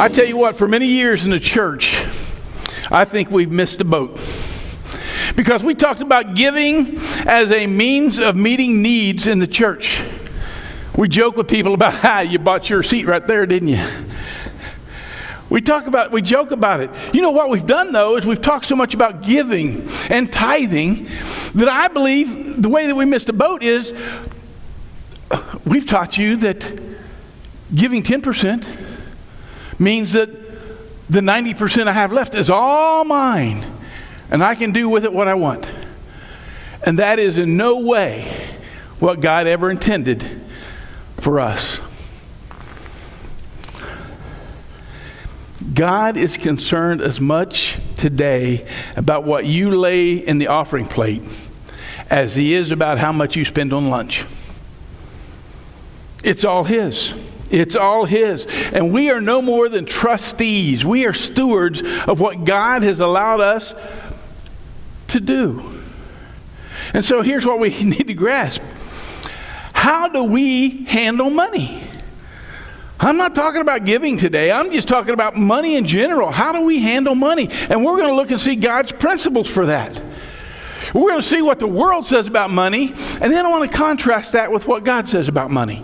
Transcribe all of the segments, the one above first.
I tell you what, for many years in the church, I think we've missed the boat. Because we talked about giving as a means of meeting needs in the church. We joke with people about, you bought your seat right there, didn't you? We joke about it. You know what we've done, though, is we've talked so much about giving and tithing that I believe the way that we missed the boat is we've taught you that giving 10% means that the 90% I have left is all mine, and I can do with it what I want. And that is in no way what God ever intended for us. God is concerned as much today about what you lay in the offering plate as he is about how much you spend on lunch. It's all his. It's all his. And we are no more than trustees. We are stewards of what God has allowed us to do. And so here's what we need to grasp. How do we handle money? I'm not talking about giving today. I'm just talking about money in general. How do we handle money? And we're going to look and see God's principles for that. We're going to see what the world says about money, and then I want to contrast that with what God says about money.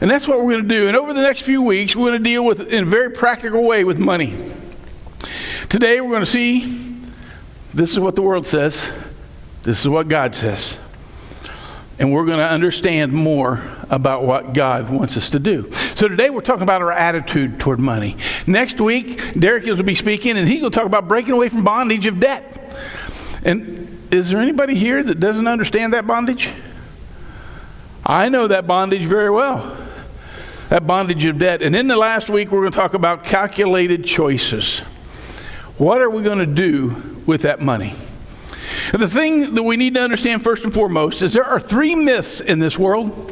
And that's what we're going to do. And over the next few weeks, we're going to deal with in a very practical way with money. Today, we're going to see this is what the world says. This is what God says. And we're going to understand more about what God wants us to do. So today, we're talking about our attitude toward money. Next week, Derek will be speaking, and he's going to talk about breaking away from bondage of debt. And is there anybody here that doesn't understand that bondage? I know that bondage very well. That bondage of debt. And in the last week, we're going to talk about calculated choices. What are we going to do with that money? And the thing that we need to understand first and foremost is there are 3 myths in this world.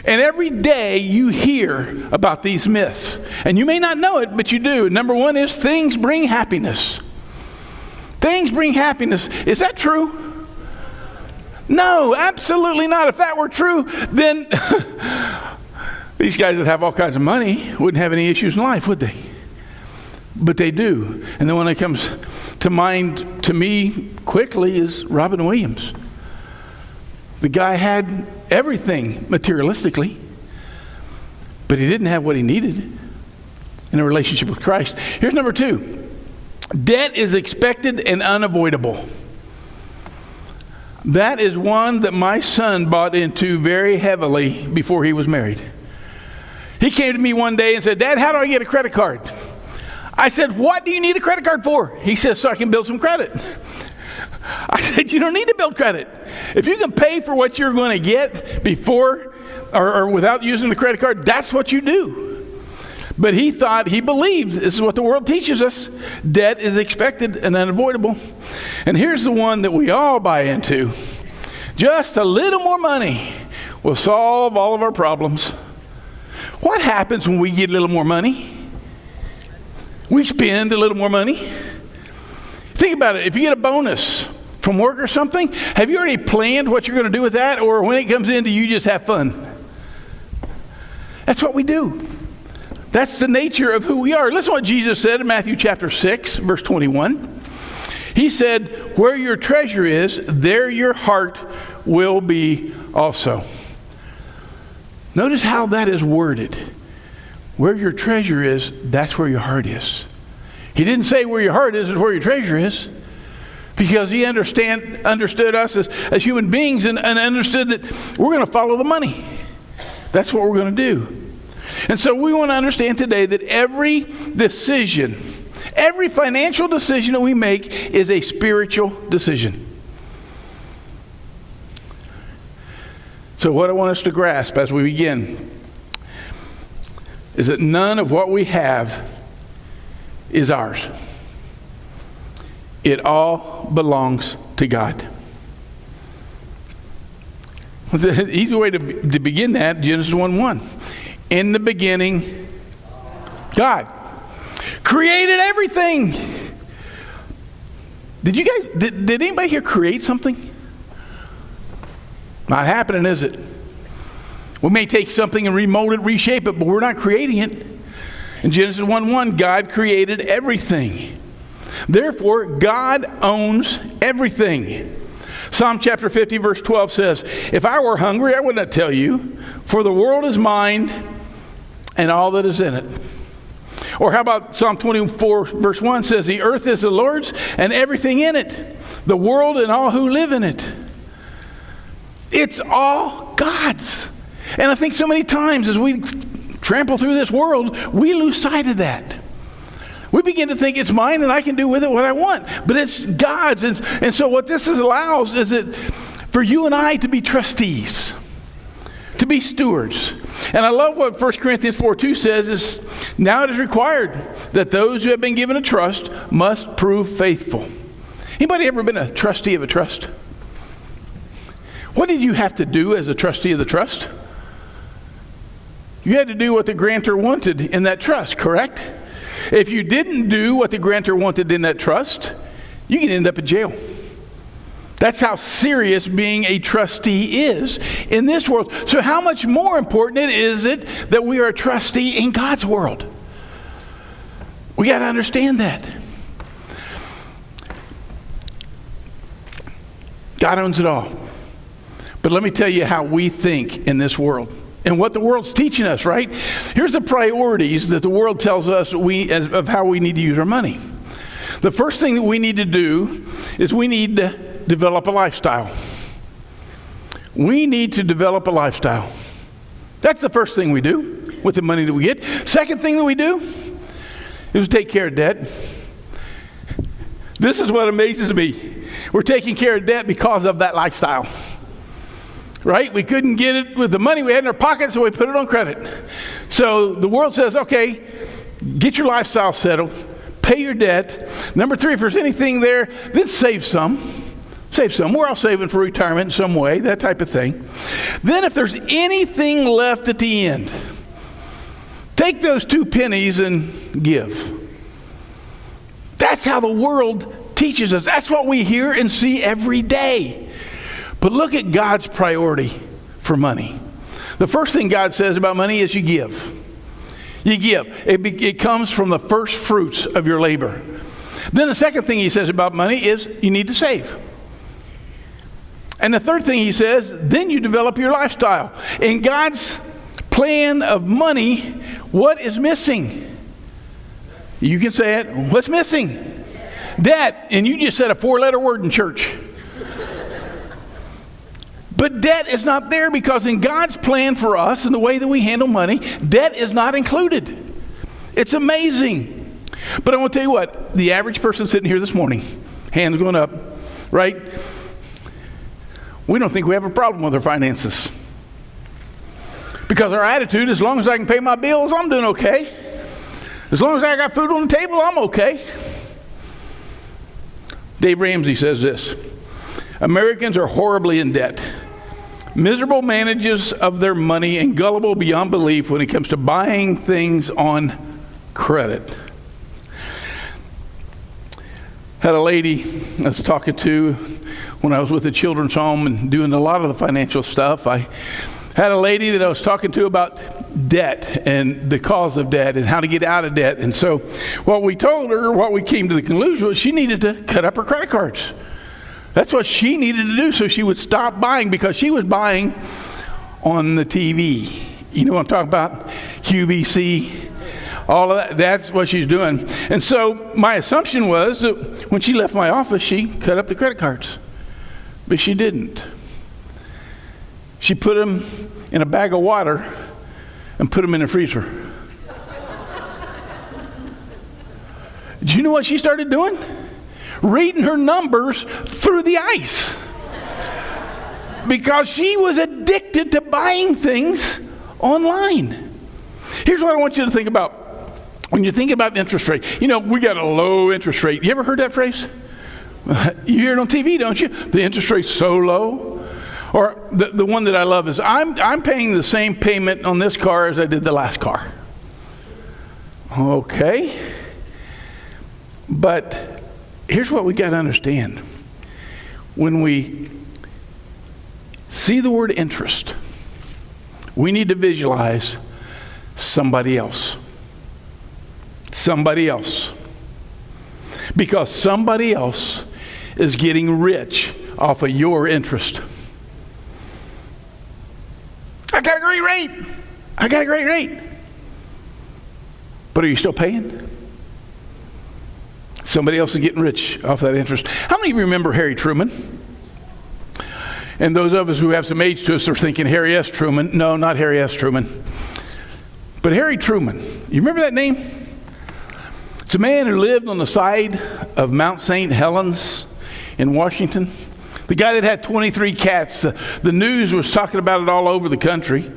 And every day you hear about these myths. And you may not know it, but you do. Number 1 is things bring happiness. Things bring happiness. Is that true? No, absolutely not. If that were true, then these guys that have all kinds of money wouldn't have any issues in life, would they? But they do. And the one that comes to mind to me quickly is Robin Williams. The guy had everything materialistically, but he didn't have what he needed in a relationship with Christ. Here's number 2. Debt is expected and unavoidable. That is one that my son bought into very heavily before he was married. He came to me one day and said, "Dad, how do I get a credit card?" I said, "What do you need a credit card for?" He says, "So I can build some credit." I said, "You don't need to build credit. If you can pay for what you're going to get before or without using the credit card, that's what you do." But he believed, this is what the world teaches us, debt is expected and unavoidable. And here's the one that we all buy into. Just a little more money will solve all of our problems. What happens when we get a little more money? We spend a little more money. Think about it. If you get a bonus from work or something, have you already planned what you're going to do with that? Or when it comes in, do you just have fun? That's what we do. That's the nature of who we are. Listen to what Jesus said in Matthew chapter 6, verse 21. He said, "Where your treasure is, there your heart will be also." Notice how that is worded. Where your treasure is, that's where your heart is. He didn't say where your heart is where your treasure is, because he understood us as human beings and understood that we're going to follow the money. That's what we're going to do. And so we want to understand today that every decision, every financial decision that we make is a spiritual decision. So what I want us to grasp as we begin is that none of what we have is ours. It all belongs to God. The easy way to begin that, Genesis 1:1. In the beginning, God created everything. Did anybody here create something? Not happening, is it? We may take something and remold it, reshape it, but we're not creating it. In Genesis 1:1, God created everything. Therefore, God owns everything. Psalm chapter 50, verse 12 says, if I were hungry, I would not tell you, for the world is mine and all that is in it. Or how about Psalm 24, verse 1 says, the earth is the Lord's and everything in it, the world and all who live in it. It's all God's. And I think so many times as we trample through this world, we lose sight of that. We begin to think it's mine and I can do with it what I want. But it's God's. And so what this allows is it for you and I to be trustees, to be stewards. And I love what 1 Corinthians 4:2 says is, now it is required that those who have been given a trust must prove faithful. Anybody ever been a trustee of a trust? What did you have to do as a trustee of the trust? You had to do what the grantor wanted in that trust, correct? If you didn't do what the grantor wanted in that trust, you can end up in jail. That's how serious being a trustee is in this world. So how much more important is it that we are a trustee in God's world? We got to understand that. God owns it all. But let me tell you how we think in this world. And what the world's teaching us, right? Here's the priorities that the world tells us of how we need to use our money. The first thing that we need to do is we need to develop a lifestyle. We need to develop a lifestyle. That's the first thing we do with the money that we get. Second thing that we do is we take care of debt. This is what amazes me. We're taking care of debt because of that lifestyle. Right? We couldn't get it with the money we had in our pocket, so we put it on credit. So the world says, okay, get your lifestyle settled, pay your debt. Number 3, if there's anything there, then save some. Save some. We're all saving for retirement in some way, that type of thing. Then if there's anything left at the end, take those 2 pennies and give. That's how the world teaches us. That's what we hear and see every day. But look at God's priority for money. The first thing God says about money is you give. You give. It comes from the first fruits of your labor. Then the second thing he says about money is you need to save. And the third thing he says, then you develop your lifestyle. In God's plan of money, what is missing? You can say it. What's missing? Debt. And you just said a 4-letter word in church. But debt is not there because in God's plan for us and the way that we handle money, debt is not included. It's amazing. But I want to tell you what, the average person sitting here this morning, hands going up, right? We don't think we have a problem with our finances. Because our attitude, as long as I can pay my bills, I'm doing okay. As long as I got food on the table, I'm okay. Dave Ramsey says this, Americans are horribly in debt. Miserable managers of their money and gullible beyond belief when it comes to buying things on credit. Had a lady I was talking to when I was with the children's home and doing a lot of the financial stuff. I had a lady that I was talking to about debt and the cause of debt and how to get out of debt. And so what we told her, what we came to the conclusion was she needed to cut up her credit cards. That's what she needed to do so she would stop buying because she was buying on the TV. You know what I'm talking about? QVC, all of that. That's what she's doing. And so my assumption was that when she left my office, she cut up the credit cards. But she didn't. She put them in a bag of water and put them in a freezer. Did you know what she started doing? Reading her numbers through the ice. Because she was addicted to buying things online. Here's what I want you to think about. When you're thinking about interest rate, you know, we got a low interest rate. You ever heard that phrase? You hear it on TV, don't you? The interest rate's so low. Or the one that I love is, I'm paying the same payment on this car as I did the last car. Okay. But here's what we got to understand. When we see the word interest, we need to visualize somebody else. Somebody else. Because somebody else is getting rich off of your interest. I got a great rate. I got a great rate. But are you still paying? Somebody else is getting rich off that interest. How many remember Harry Truman? And those of us who have some age to us are thinking Harry S. Truman. No, not Harry S. Truman. But Harry Truman. You remember that name? It's a man who lived on the side of Mount St. Helens in Washington. The guy that had 23 cats. The news was talking about it all over the country.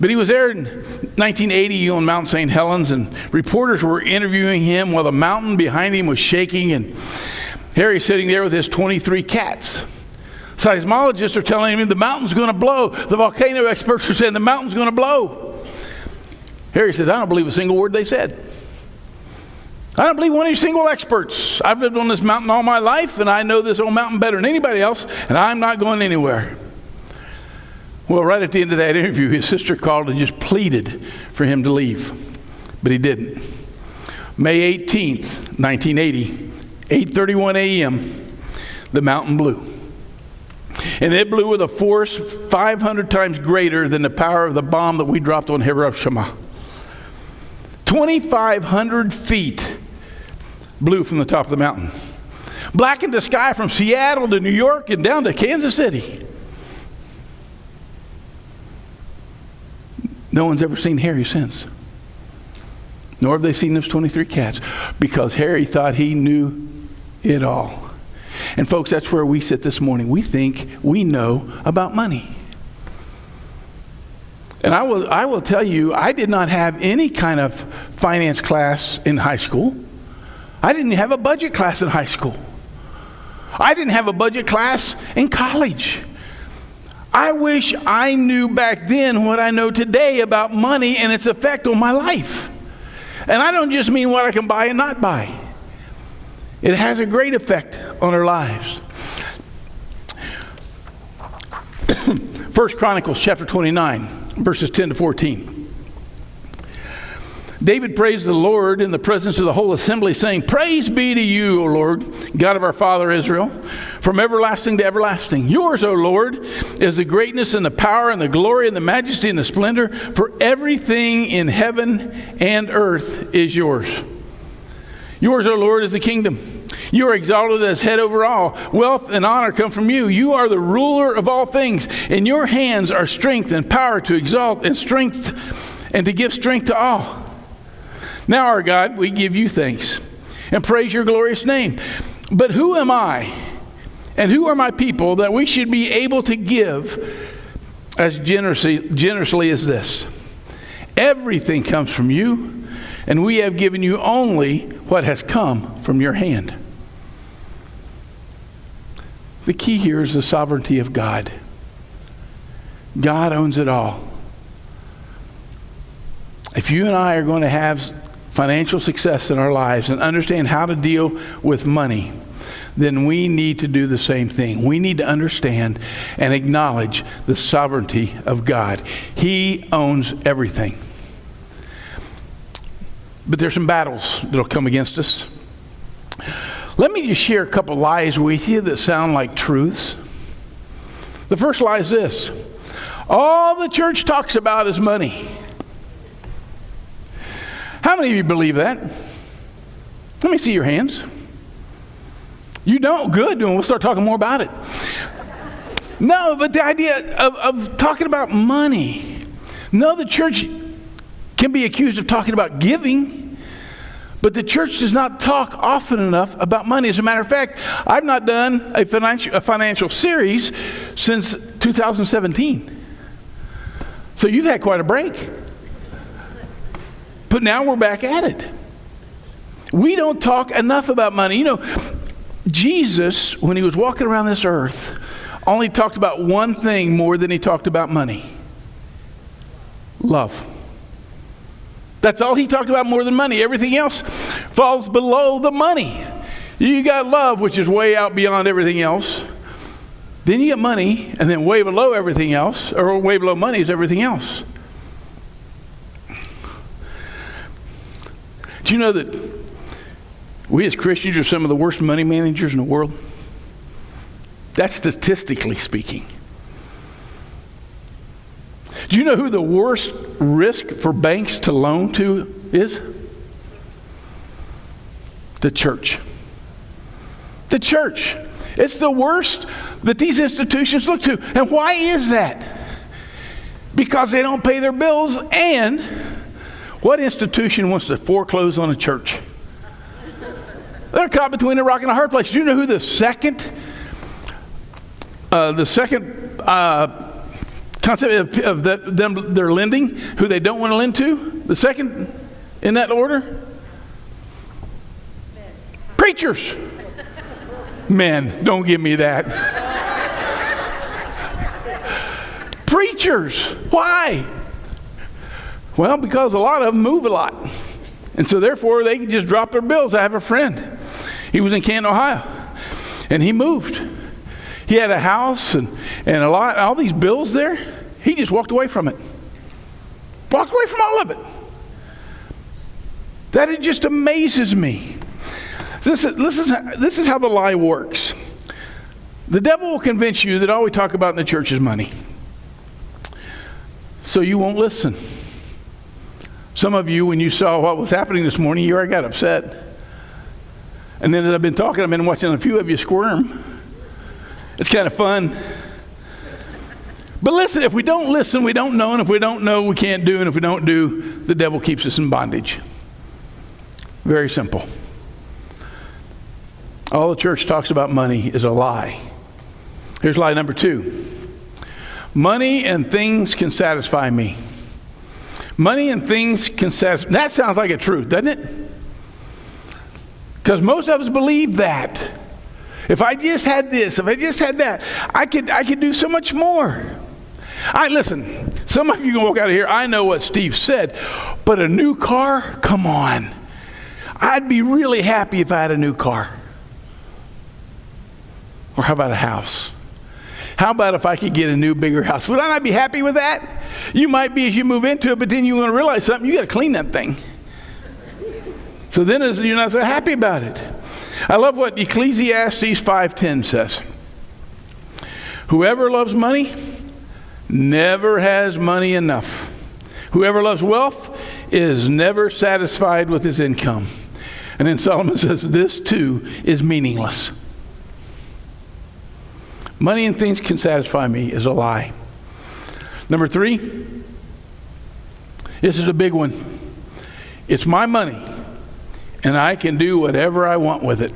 But he was there in 1980 on Mount St. Helens, and reporters were interviewing him while the mountain behind him was shaking, and Harry's sitting there with his 23 cats. Seismologists are telling him the mountain's going to blow. The volcano experts are saying the mountain's going to blow. Harry says, I don't believe a single word they said. I don't believe one of these single experts. I've lived on this mountain all my life, and I know this old mountain better than anybody else, and I'm not going anywhere. Well, right at the end of that interview, his sister called and just pleaded for him to leave. But he didn't. May 18th, 1980, 8:31 a.m., the mountain blew. And it blew with a force 500 times greater than the power of the bomb that we dropped on Hiroshima. 2,500 feet blew from the top of the mountain. Blackened the sky from Seattle to New York and down to Kansas City. No one's ever seen Harry since. Nor have they seen those 23 cats, because Harry thought he knew it all. And folks, that's where we sit this morning. We think we know about money. And I will tell you, I did not have any kind of finance class in high school. I didn't have a budget class in high school. I didn't have a budget class in college. I wish I knew back then what I know today about money and its effect on my life. And I don't just mean what I can buy and not buy. It has a great effect on our lives. 1 Chronicles chapter 29, verses 10 to 14. David praised the Lord in the presence of the whole assembly, saying, Praise be to you, O Lord, God of our father Israel, from everlasting to everlasting. Yours, O Lord, is the greatness and the power and the glory and the majesty and the splendor, for everything in heaven and earth is yours. Yours, O Lord, is the kingdom. You are exalted as head over all. Wealth and honor come from you. You are the ruler of all things. In your hands are strength and power to exalt and strength and to give strength to all. Now, our God, we give you thanks and praise your glorious name. But who am I and who are my people that we should be able to give as generously as this? Everything comes from you, and we have given you only what has come from your hand. The key here is the sovereignty of God. God owns it all. If you and I are going to have financial success in our lives and understand how to deal with money, then we need to do the same thing. We need to understand and acknowledge the sovereignty of God. He owns everything. But there's some battles that'll come against us. Let me just share a couple lies with you that sound like truths. The first lie is this: all the church talks about is money. How many of you believe that? Let me see your hands. You don't? Good. We'll start talking more about it. No, but the idea of talking about money. No, the church can be accused of talking about giving, but the church does not talk often enough about money. As a matter of fact, I've not done a financial series since 2017. So you've had quite a break. But now we're back at it. We don't talk enough about money. You know, Jesus, when he was walking around this earth, only talked about one thing more than he talked about money: love. That's all he talked about more than money. Everything else falls below the money. You got love, which is way out beyond everything else. Then you get money, and then way below everything else, or way below money is everything else. Do you know that we as Christians are some of the worst money managers in the world? That's statistically speaking. Do you know who the worst risk for banks to loan to is? The church. The church. It's the worst that these institutions look to. And why is that? Because they don't pay their bills. And what institution wants to foreclose on a church? They're caught between a rock and a hard place. Do you know who the second concept of them they're lending, who they don't want to lend to? The second in that order? Preachers. Men, don't give me that. Preachers. Why? Well, because a lot of them move a lot. And so therefore they can just drop their bills. I have a friend. He was in Canton, Ohio. And he moved. He had a house and all these bills there. He just walked away from it. Walked away from all of it. That it just amazes me. This is how the lie works. The devil will convince you that all we talk about in the church is money. So you won't listen. Some of you, when you saw what was happening this morning, you already got upset. And then as I've been talking, I've been watching a few of you squirm. It's kind of fun. But listen, if we don't listen, we don't know. And if we don't know, we can't do. And if we don't do, the devil keeps us in bondage. Very simple. All the church talks about money is a lie. Here's lie number 2. Money and things can satisfy me. Money and things can satisfy. That sounds like a truth, doesn't it? Because most of us believe that. If I just had this, if I just had that, I could do so much more. Listen, some of you can walk out of here, I know what Steve said, but a new car? Come on. I'd be really happy if I had a new car. Or how about a house? How about if I could get a new, bigger house? Would I not be happy with that? You might be as you move into it, but then you're going to realize something. You got to clean that thing. So then you're not so happy about it. I love what Ecclesiastes 5:10 says. Whoever loves money never has money enough. Whoever loves wealth is never satisfied with his income. And then Solomon says this too is meaningless. Money and things can satisfy me is a lie. Number 3, this is a big one. It's my money, and I can do whatever I want with it.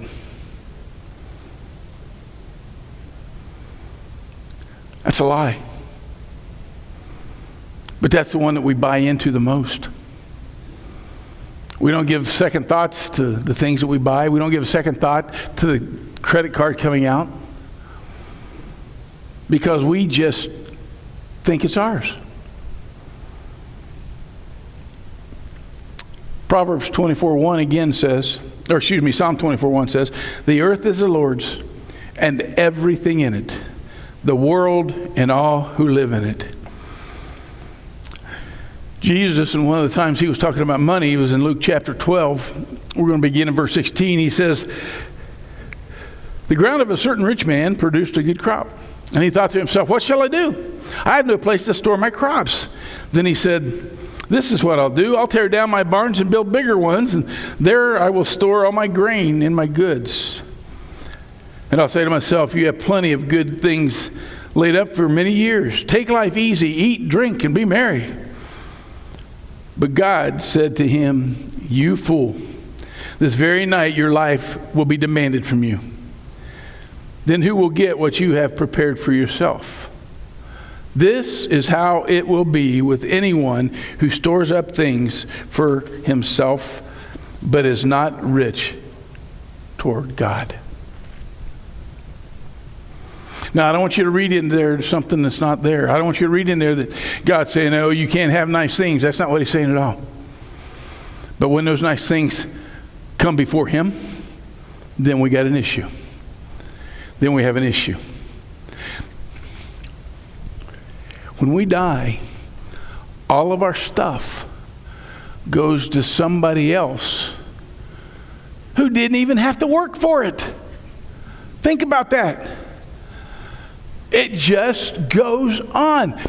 That's a lie. But that's the one that we buy into the most. We don't give second thoughts to the things that we buy. We don't give a second thought to the credit card coming out. Because we just think it's ours. Proverbs 24:1 again says, Psalm 24:1 says, the earth is the Lord's and everything in it, the world and all who live in it. Jesus, and one of the times he was talking about money, he was in Luke chapter 12. We're going to begin in verse 16. He says, the ground of a certain rich man produced a good crop. And he thought to himself, what shall I do? I have no place to store my crops. Then he said, this is what I'll do. I'll tear down my barns and build bigger ones, and there I will store all my grain and my goods. And I'll say to myself, you have plenty of good things laid up for many years. Take life easy, eat, drink, and be merry. But God said to him, you fool, this very night your life will be demanded from you. Then who will get what you have prepared for yourself? This is how it will be with anyone who stores up things for himself, but is not rich toward God. Now, I don't want you to read in there something that's not there. I don't want you to read in there that God's saying, oh, you can't have nice things. That's not what he's saying at all. But when those nice things come before him, then we got an issue. Then we have an issue. When we die, all of our stuff goes to somebody else didn't even have to work for it. Think about that. It just goes on.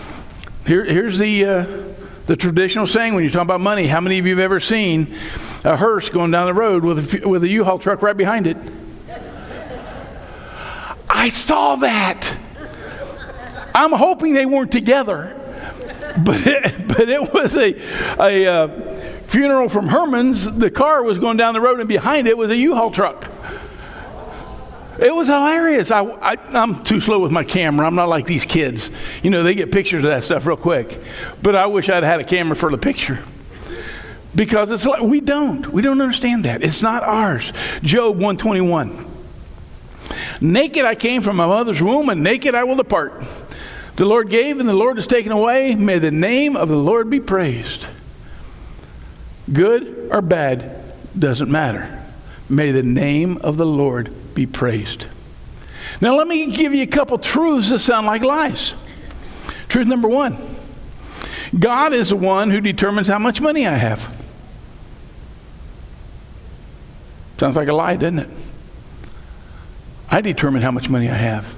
Here's the traditional saying when you're talking about money. How many of you have ever seen a hearse going down the road with a U-Haul truck right behind it? I saw that. I'm hoping they weren't together, but it was a funeral from Herman's. The car was going down the road, and behind it was a U-Haul truck. It was hilarious. I'm too slow with my camera. I'm not like these kids. You know, they get pictures of that stuff real quick. But I wish I'd had a camera for the picture. Because it's like, we don't understand that. It's not ours. Job 121. Naked I came from my mother's womb, and naked I will depart. The Lord gave, and the Lord has taken away. May the name of the Lord be praised. Good or bad, doesn't matter. May the name of the Lord be praised. Now let me give you a couple truths that sound like lies. Truth number one. God is the one who determines how much money I have. Sounds like a lie, doesn't it? I determine how much money I have.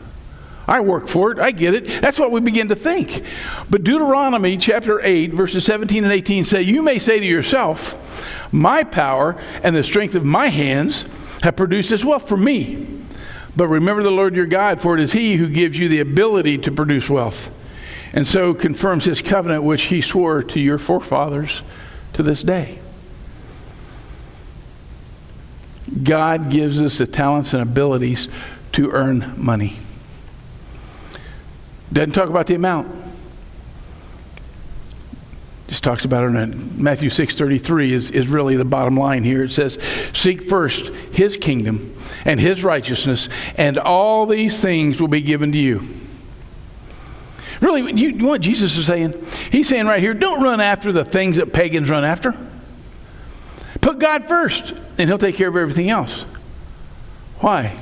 I work for it. I get it. That's what we begin to think. But Deuteronomy chapter 8, verses 17 and 18 say, you may say to yourself, my power and the strength of my hands have produced this wealth for me. But remember the Lord your God, for it is he who gives you the ability to produce wealth, and so confirms his covenant which he swore to your forefathers to this day. God gives us the talents and abilities to earn money. Doesn't talk about the amount. Just talks about it in Matthew 6:33 is really the bottom line here. It says, seek first his kingdom and his righteousness, and all these things will be given to you. Really, you know what Jesus is saying? He's saying right here, don't run after the things that pagans run after. Put God first, and he'll take care of everything else. Why?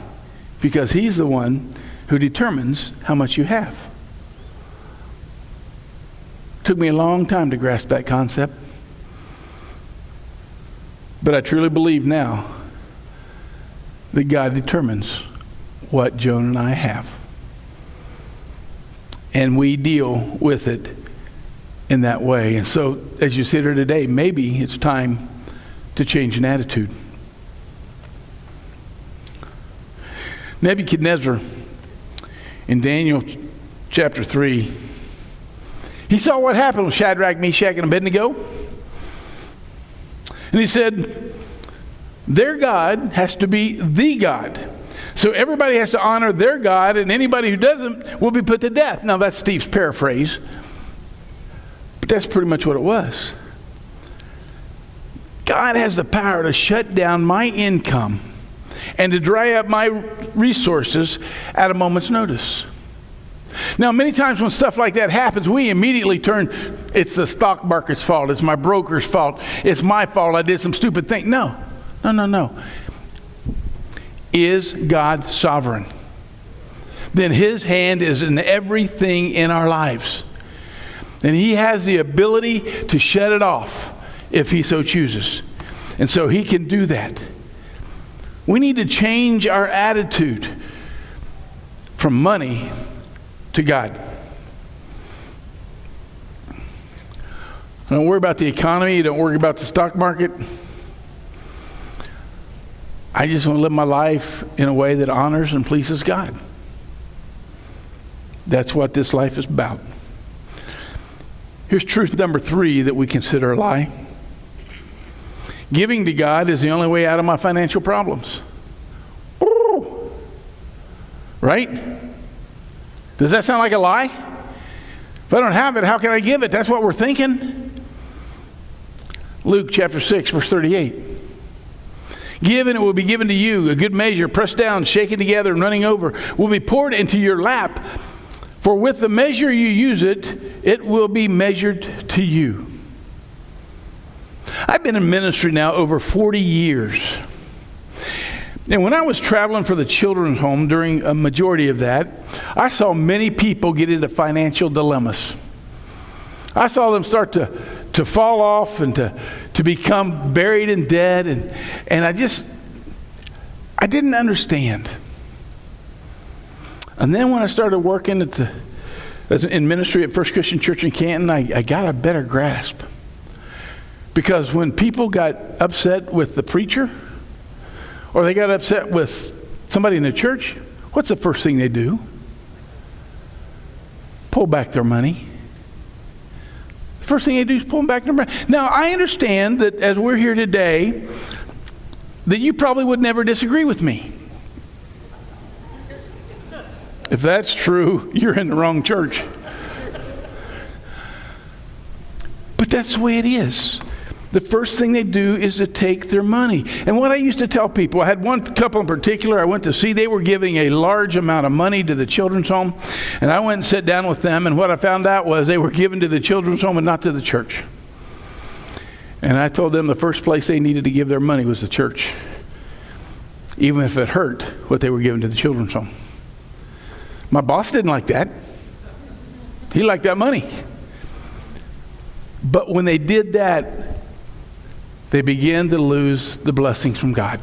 Because he's the one who determines how much you have. Took me a long time to grasp that concept. But I truly believe now that God determines what Joan and I have. And we deal with it in that way. And so, as you sit here today, maybe it's time to change an attitude. Nebuchadnezzar, in Daniel chapter 3, he saw what happened with Shadrach, Meshach, and Abednego. And he said, their God has to be the God. So everybody has to honor their God, and anybody who doesn't will be put to death. Now that's Steve's paraphrase, but that's pretty much what it was. God has the power to shut down my income and to dry up my resources at a moment's notice. Now, many times when stuff like that happens, we immediately turn, it's the stock market's fault, it's my broker's fault, it's my fault, I did some stupid thing. No. Is God sovereign? Then his hand is in everything in our lives. And he has the ability to shut it off if he so chooses. And so he can do that. We need to change our attitude from money to God. Don't worry about the economy. Don't worry about the stock market. I just want to live my life in a way that honors and pleases God. That's what this life is about. Here's truth number 3 that we consider a lie. Giving to God is the only way out of my financial problems. Ooh. Right? Does that sound like a lie? If I don't have it, how can I give it? That's what we're thinking. Luke chapter 6, verse 38. Give and it will be given to you. A good measure, pressed down, shaken together, and running over, will be poured into your lap. For with the measure you use it, it will be measured to you. I've been in ministry now over 40 years. And when I was traveling for the children's home during a majority of that, I saw many people get into financial dilemmas. I saw them start to fall off and to become buried in debt. And I didn't understand. And then when I started working in ministry at First Christian Church in Canton, I got a better grasp. Because when people got upset with the preacher, or they got upset with somebody in the church, what's the first thing they do? Pull back their money. The first thing they do is pull back their money. Now, I understand that as we're here today, that you probably would never disagree with me. If that's true, you're in the wrong church. But that's the way it is. The first thing they do is to take their money. And what I used to tell people, I had one couple in particular I went to see, they were giving a large amount of money to the children's home. And I went and sat down with them, and what I found out was they were giving to the children's home and not to the church. And I told them the first place they needed to give their money was the church, even if it hurt what they were giving to the children's home. My boss didn't like that. He liked that money. But when they did that, they began to lose the blessings from God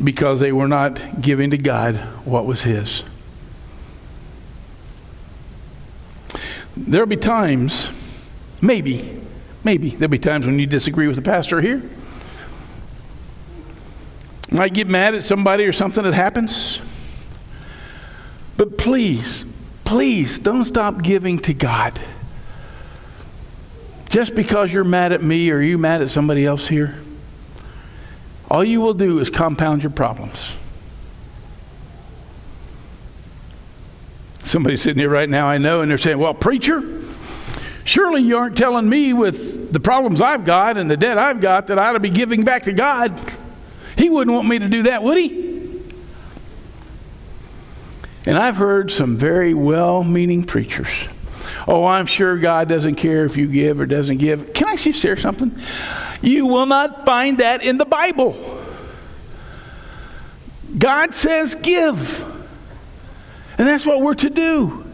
because they were not giving to God what was His. There'll be times, maybe there'll be times when you disagree with the pastor here. You might get mad at somebody or something that happens. But please don't stop giving to God. Just because you're mad at me or you're mad at somebody else here, all you will do is compound your problems. Somebody's sitting here right now, I know, and they're saying, well, preacher, surely you aren't telling me with the problems I've got and the debt I've got that I ought to be giving back to God. He wouldn't want me to do that, would He? And I've heard some very well-meaning preachers. Oh, I'm sure God doesn't care if you give or doesn't give. Can I just share something? You will not find that in the Bible. God says give. And that's what we're to do.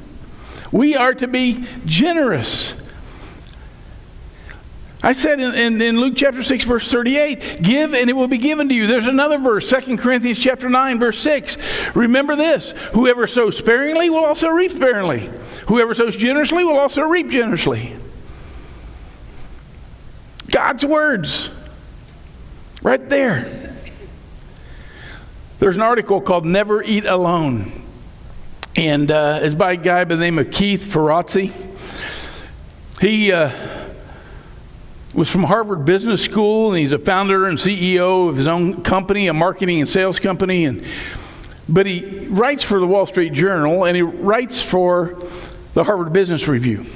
We are to be generous. I said in Luke chapter 6, verse 38, give and it will be given to you. There's another verse, 2 Corinthians chapter 9, verse 6. Remember this, whoever sows sparingly will also reap sparingly. Whoever sows generously will also reap generously. God's words, right there. There's an article called Never Eat Alone. And it's by a guy by the name of Keith Ferrazzi. He was from Harvard Business School, and he's a founder and CEO of his own company, a marketing and sales company. But he writes for the Wall Street Journal, and he writes for the Harvard Business Review.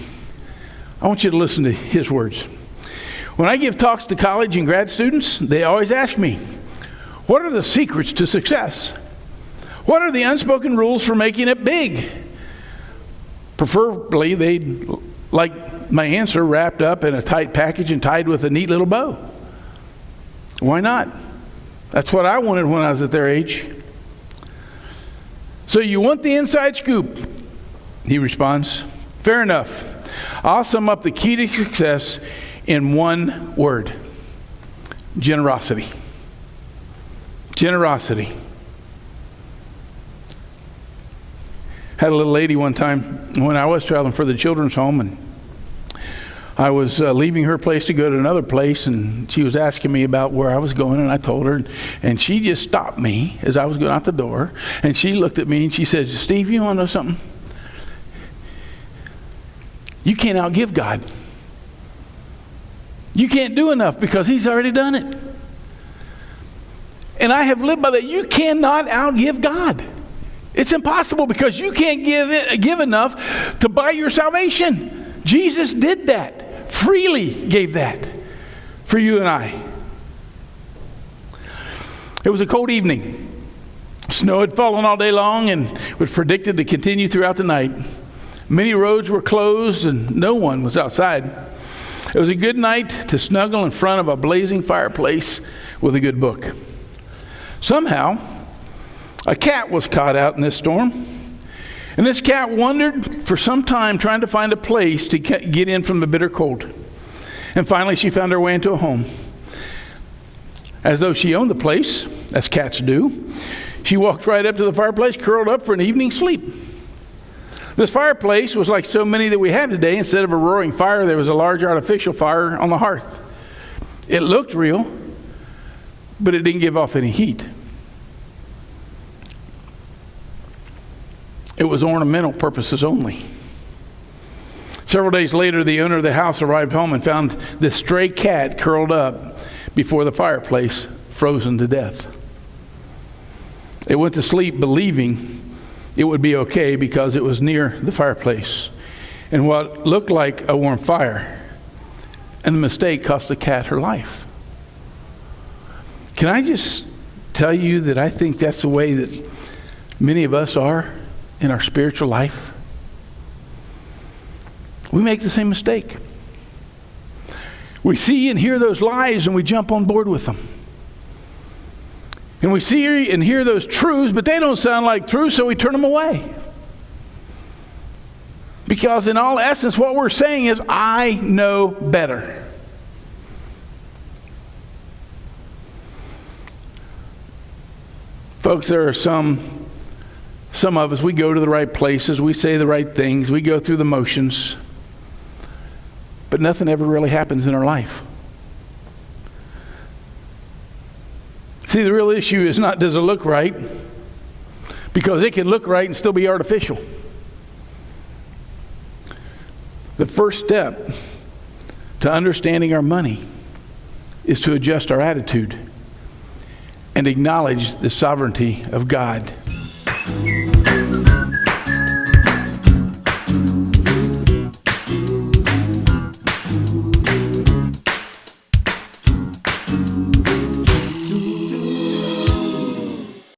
I want you to listen to his words. When I give talks to college and grad students, they always ask me, what are the secrets to success? What are the unspoken rules for making it big? Preferably, they'd like my answer wrapped up in a tight package and tied with a neat little bow. Why not? That's what I wanted when I was at their age. So you want the inside scoop? He responds, fair enough. I'll sum up the key to success in one word: generosity. Generosity. Had a little lady one time when I was traveling for the children's home, and I was leaving her place to go to another place, and she was asking me about where I was going, and I told her, and she just stopped me as I was going out the door, and she looked at me and she said, Steve, you want to know something? You can't outgive God. You can't do enough because He's already done it. And I have lived by that. You cannot outgive God. It's impossible because you can't give enough to buy your salvation. Jesus did that, freely gave that for you and I. It was a cold evening. Snow had fallen all day long and was predicted to continue throughout the night. Many roads were closed and no one was outside. It was a good night to snuggle in front of a blazing fireplace with a good book. Somehow, a cat was caught out in this storm. And this cat wandered for some time trying to find a place to get in from the bitter cold. And finally, she found her way into a home. as though she owned the place, as cats do. She walked right up to the fireplace, curled up for an evening sleep. This fireplace was like so many that we have today. Instead of a roaring fire, there was a large artificial fire on the hearth. It looked real, but it didn't give off any heat. It was ornamental purposes only. Several days later, the owner of the house arrived home and found this stray cat curled up before the fireplace, frozen to death. They went to sleep believing it would be okay because it was near the fireplace and what looked like a warm fire. And the mistake cost the cat her life. Can I just tell you that I think that's the way that many of us are in our spiritual life? We make the same mistake. We see and hear those lies and we jump on board with them. And we see and hear those truths, but they don't sound like truth, so we turn them away. Because in all essence, what we're saying is, I know better. Folks, there are some of us, we go to the right places, we say the right things, we go through the motions, but nothing ever really happens in our life. See, the real issue is not does it look right, because it can look right and still be artificial. The first step to understanding our money is to adjust our attitude and acknowledge the sovereignty of God.